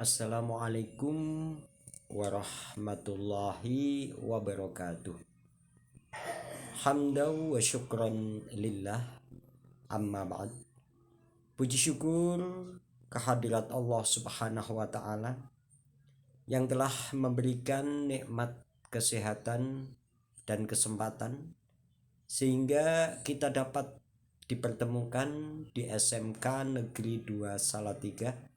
Assalamualaikum warahmatullahi wabarakatuh. Hamdan wa syukran lillah, amma ba'd. Puji syukur kehadirat Allah Subhanahu wa taala yang telah memberikan nikmat kesehatan dan kesempatan sehingga kita dapat dipertemukan di SMK Negeri 2 Salatiga.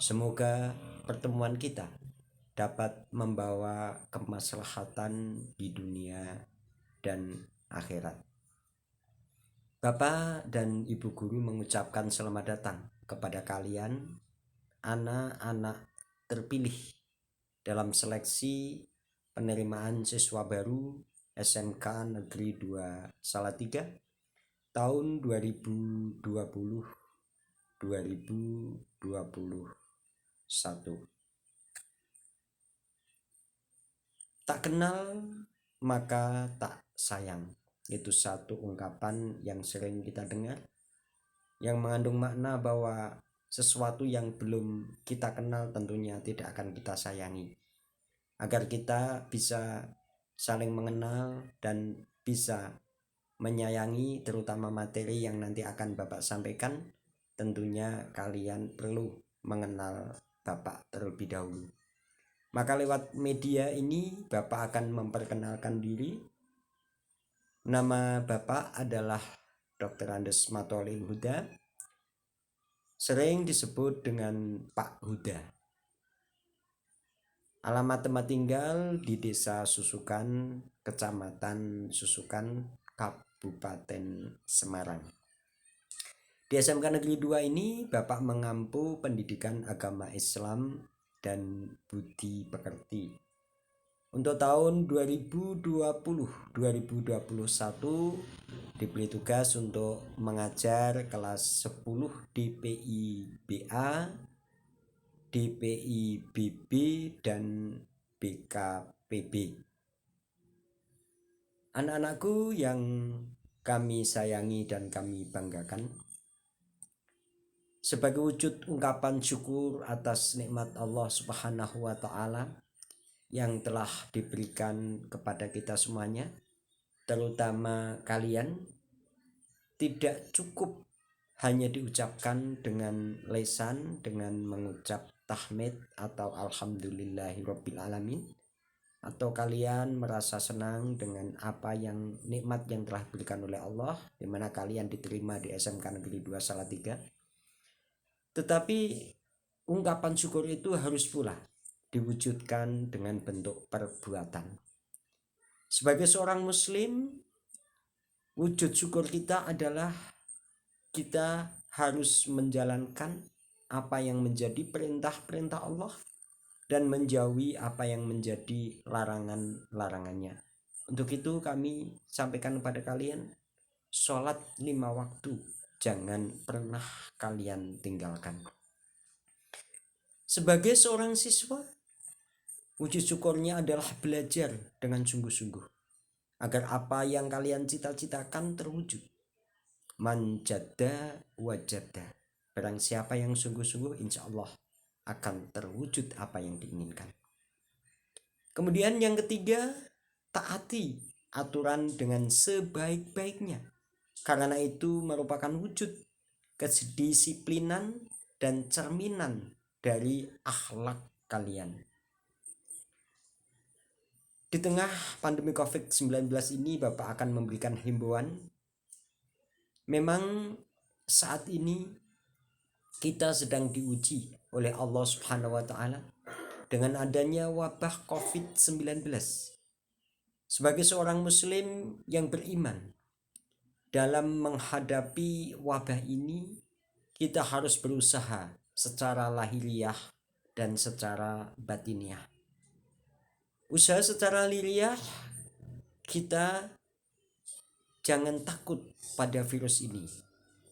Semoga pertemuan kita dapat membawa kemaslahatan di dunia dan akhirat. Bapak dan Ibu Guru mengucapkan selamat datang kepada kalian, anak-anak terpilih dalam seleksi penerimaan siswa baru SMK Negeri 2 Salatiga tahun 2020-2021. Tak kenal maka tak sayang. Itu satu ungkapan yang sering kita dengar, yang mengandung makna bahwa sesuatu yang belum kita kenal tentunya tidak akan kita sayangi. Agar kita bisa saling mengenal dan bisa menyayangi terutama materi yang nanti akan Bapak sampaikan, tentunya kalian perlu mengenal Bapak terlebih dahulu. Maka lewat media ini Bapak akan memperkenalkan diri. Nama Bapak adalah Dr. Andes Matolil Huda, sering disebut dengan Pak Huda. Alamat tempat tinggal di Desa Susukan, Kecamatan Susukan, Kabupaten Semarang. Di SMK Negeri 2 ini Bapak mengampu pendidikan agama Islam dan budi pekerti. Untuk tahun 2020-2021 diberi tugas untuk mengajar kelas 10 DPI BA, DPI BB, dan BKPB. Anak-anakku yang kami sayangi dan kami banggakan, sebagai wujud ungkapan syukur atas nikmat Allah Subhanahu wa taala yang telah diberikan kepada kita semuanya, terutama kalian, tidak cukup hanya diucapkan dengan lesan, dengan mengucap tahmid atau alhamdulillahirabbil alamin, atau kalian merasa senang dengan apa yang nikmat yang telah diberikan oleh Allah, di mana kalian diterima di SMK Negeri 2 Salatiga. Tetapi ungkapan syukur itu harus pula diwujudkan dengan bentuk perbuatan. Sebagai seorang muslim, wujud syukur kita adalah kita harus menjalankan apa yang menjadi perintah-perintah Allah dan menjauhi apa yang menjadi larangan-larangannya. Untuk itu kami sampaikan kepada kalian, sholat 5 waktu jangan pernah kalian tinggalkan. Sebagai seorang siswa, wujud syukurnya adalah belajar dengan sungguh-sungguh agar apa yang kalian cita-citakan terwujud. Man jadda wajadda. Barang siapa yang sungguh-sungguh, insya Allah akan terwujud apa yang diinginkan. Kemudian yang ketiga, taati aturan dengan sebaik-baiknya. Karena itu merupakan wujud kedisiplinan dan cerminan dari akhlak kalian. Di tengah pandemi COVID-19 ini Bapak akan memberikan himbauan. Memang saat ini kita sedang diuji oleh Allah Subhanahu wa taala dengan adanya wabah COVID-19. Sebagai seorang muslim yang beriman, dalam menghadapi wabah ini kita harus berusaha secara lahiriah dan secara batiniah. Usaha secara lahiriah, kita jangan takut pada virus ini,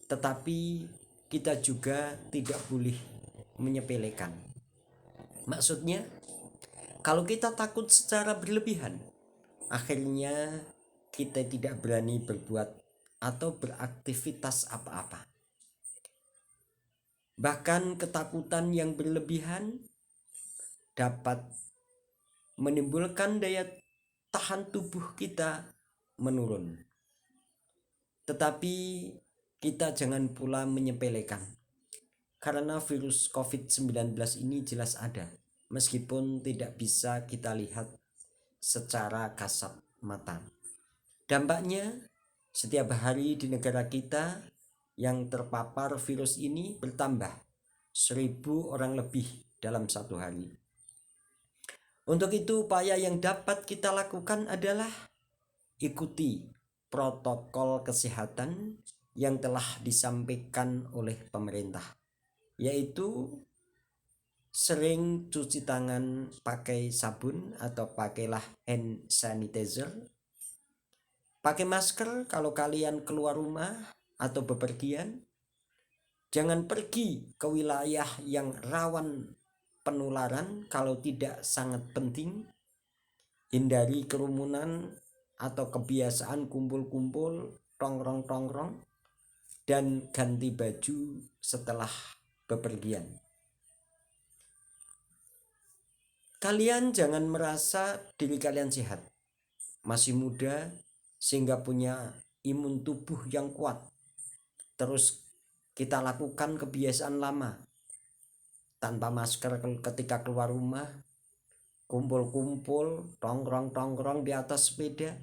tetapi kita juga tidak boleh menyepelekan. Maksudnya, kalau kita takut secara berlebihan, akhirnya kita tidak berani berbuat atau beraktivitas apa-apa. Bahkan ketakutan yang berlebihan dapat menimbulkan daya tahan tubuh kita menurun. Tetapi kita jangan pula menyepelekan, karena virus COVID-19 ini jelas ada, meskipun tidak bisa kita lihat secara kasat mata. Dampaknya, setiap hari di negara kita yang terpapar virus ini bertambah 1.000 orang lebih dalam satu hari. Untuk itu, upaya yang dapat kita lakukan adalah ikuti protokol kesehatan yang telah disampaikan oleh pemerintah, yaitu sering cuci tangan pakai sabun atau pakailah hand sanitizer, pakai masker kalau kalian keluar rumah atau bepergian, jangan pergi ke wilayah yang rawan penularan kalau tidak sangat penting, hindari kerumunan atau kebiasaan kumpul-kumpul, tongkrong-tongkrong, dan ganti baju setelah bepergian. Kalian jangan merasa diri kalian sehat, masih muda, sehingga punya imun tubuh yang kuat. Terus kita lakukan kebiasaan lama, tanpa masker ketika keluar rumah, kumpul-kumpul, tongkrong-tongkrong di atas sepeda.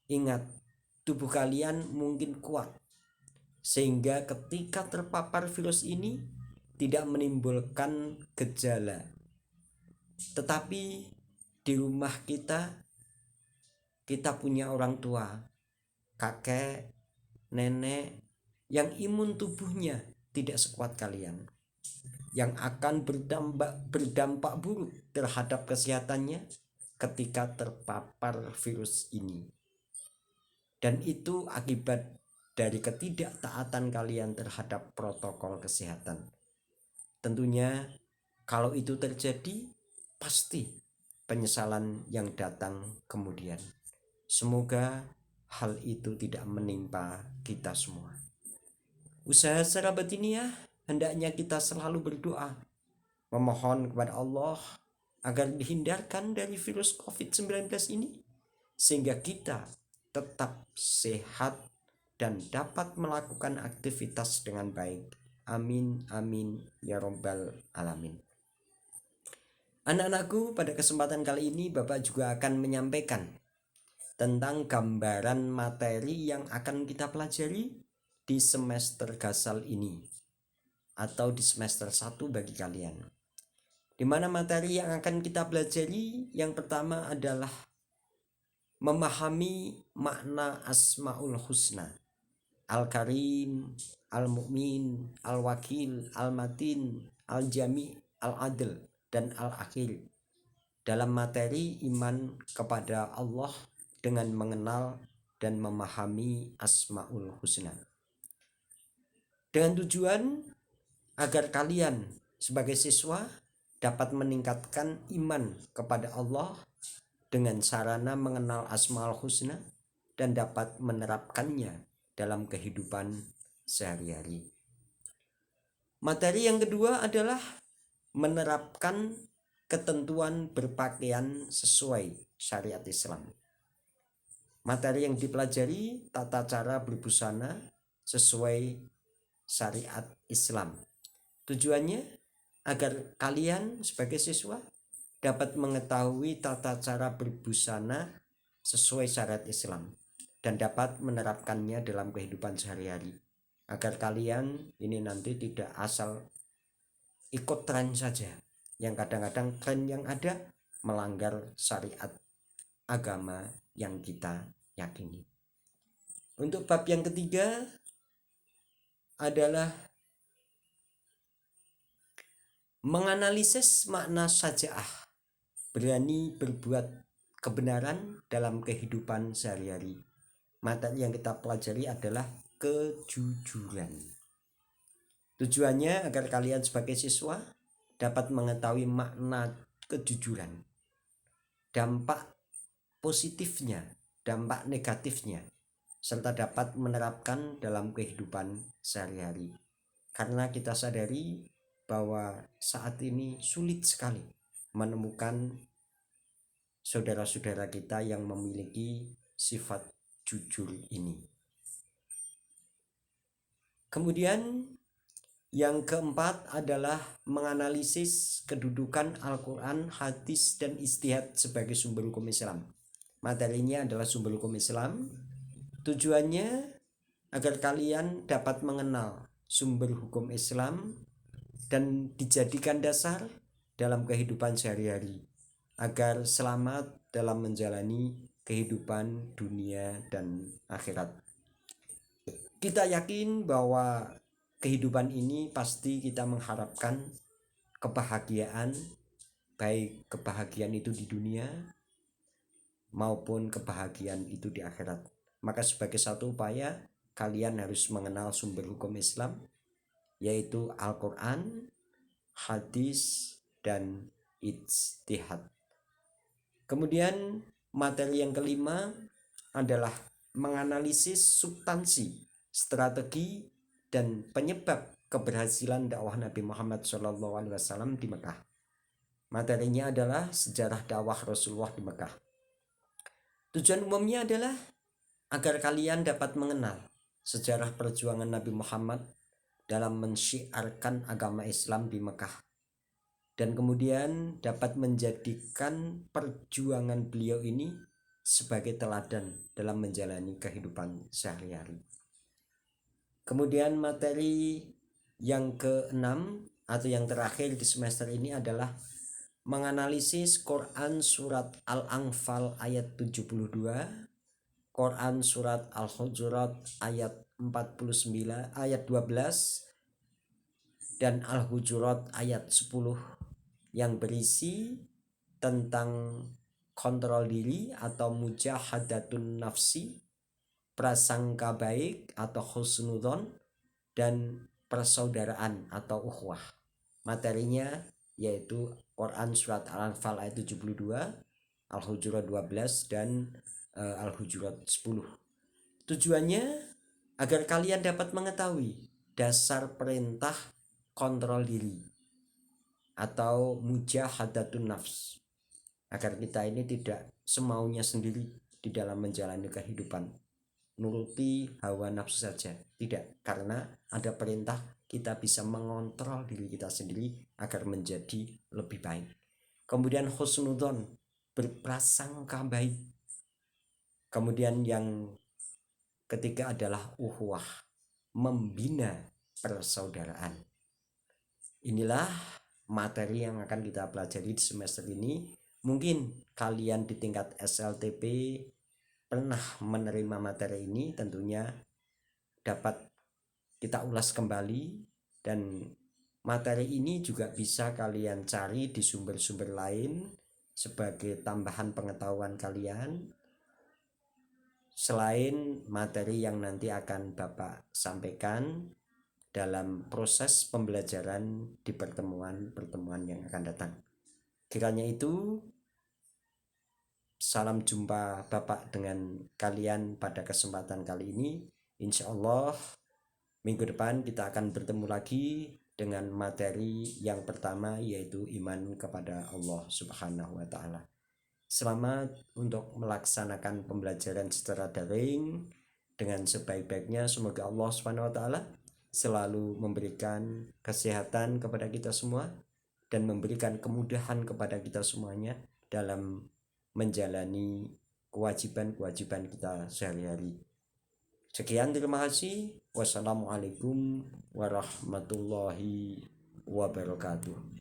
Ingat, tubuh kalian mungkin kuat, sehingga ketika terpapar virus ini tidak menimbulkan gejala. Tetapi di rumah kita punya orang tua, kakek, nenek yang imun tubuhnya tidak sekuat kalian, yang akan berdampak buruk terhadap kesehatannya ketika terpapar virus ini. Dan itu akibat dari ketidaktaatan kalian terhadap protokol kesehatan. Tentunya kalau itu terjadi, pasti penyesalan yang datang kemudian. Semoga hal itu tidak menimpa kita semua. Usaha secara batiniah hendaknya kita selalu berdoa, memohon kepada Allah agar dihindarkan dari virus COVID-19 ini, sehingga kita tetap sehat dan dapat melakukan aktivitas dengan baik. Amin, amin, ya robbal alamin. Anak-anakku, pada kesempatan kali ini Bapak juga akan menyampaikan tentang gambaran materi yang akan kita pelajari di semester Gasal ini, atau di semester 1 bagi kalian. Di mana materi yang akan kita pelajari yang pertama adalah memahami makna Asmaul Husna, Al-Karim, Al-Mu'min, Al-Wakil, Al-Matin, Al-Jami, Al-Adil, dan Al-Akhir dalam materi iman kepada Allah dengan mengenal dan memahami Asmaul Husna, dengan tujuan agar kalian sebagai siswa dapat meningkatkan iman kepada Allah dengan sarana mengenal Asmaul Husna dan dapat menerapkannya dalam kehidupan sehari-hari. Materi yang kedua adalah menerapkan ketentuan berpakaian sesuai syariat Islam. Materi yang dipelajari tata cara berbusana sesuai syariat Islam. Tujuannya agar kalian sebagai siswa dapat mengetahui tata cara berbusana sesuai syariat Islam dan dapat menerapkannya dalam kehidupan sehari-hari, agar kalian ini nanti tidak asal ikut tren saja, yang kadang-kadang tren yang ada melanggar syariat agama yang kita yakini. Untuk bab yang ketiga adalah menganalisis makna syaja'ah, berani berbuat kebenaran dalam kehidupan sehari-hari. Materi yang kita pelajari adalah kejujuran. Tujuannya agar kalian sebagai siswa dapat mengetahui makna kejujuran, dampak positifnya, dampak negatifnya, serta dapat menerapkan dalam kehidupan sehari-hari. Karena kita sadari bahwa saat ini sulit sekali menemukan saudara-saudara kita yang memiliki sifat jujur ini. Kemudian yang keempat adalah menganalisis kedudukan Al-Quran, hadis, dan ijtihad sebagai sumber hukum Islam. Materinya adalah sumber hukum Islam. Tujuannya agar kalian dapat mengenal sumber hukum Islam dan dijadikan dasar dalam kehidupan sehari-hari, agar selamat dalam menjalani kehidupan dunia dan akhirat. Kita yakin bahwa kehidupan ini pasti kita mengharapkan kebahagiaan, baik kebahagiaan itu di dunia maupun kebahagiaan itu di akhirat. Maka sebagai satu upaya, kalian harus mengenal sumber hukum Islam, yaitu Al-Quran, hadis, dan ijtihad. Kemudian materi yang kelima adalah menganalisis substansi, strategi, dan penyebab keberhasilan dakwah Nabi Muhammad SAW di Mekah. Materinya adalah sejarah dakwah Rasulullah di Mekah. Tujuan umumnya adalah agar kalian dapat mengenal sejarah perjuangan Nabi Muhammad dalam mensyiarkan agama Islam di Mekah, dan kemudian dapat menjadikan perjuangan beliau ini sebagai teladan dalam menjalani kehidupan sehari-hari. Kemudian materi yang keenam atau yang terakhir di semester ini adalah menganalisis Quran surat Al-Anfal ayat 72, Quran surat Al-Hujurat ayat 49 ayat 12, dan Al-Hujurat ayat 10 yang berisi tentang kontrol diri atau mujahadatun nafsi, prasangka baik atau husnudzon, dan persaudaraan atau ukhuwah. Materinya yaitu Quran surat Al-Anfal ayat 72, Al-Hujurat 12, dan Al-Hujurat 10. Tujuannya agar kalian dapat mengetahui dasar perintah kontrol diri atau mujahadatun nafs, agar kita ini tidak semaunya sendiri di dalam menjalani kehidupan, nuruti hawa nafsu saja. Tidak, karena ada perintah kita bisa mengontrol diri kita sendiri agar menjadi lebih baik. Kemudian husnudzon, berprasangka baik. Kemudian yang ketiga adalah ukhuwah, membina persaudaraan. Inilah materi yang akan kita pelajari di semester ini. Mungkin kalian di tingkat SLTP pernah menerima materi ini, tentunya dapat kita ulas kembali, dan materi ini juga bisa kalian cari di sumber-sumber lain sebagai tambahan pengetahuan kalian selain materi yang nanti akan Bapak sampaikan dalam proses pembelajaran di pertemuan-pertemuan yang akan datang. Kiranya itu, salam jumpa Bapak dengan kalian pada kesempatan kali ini. Insya Allah minggu depan kita akan bertemu lagi dengan materi yang pertama, yaitu iman kepada Allah Subhanahu wa Ta'ala. Selamat untuk melaksanakan pembelajaran secara daring dengan sebaik-baiknya. Semoga Allah Subhanahu wa Ta'ala selalu memberikan kesehatan kepada kita semua dan memberikan kemudahan kepada kita semuanya dalam menjalani kewajiban-kewajiban kita sehari-hari. Sekian, terima kasih. Wassalamualaikum warahmatullahi wabarakatuh.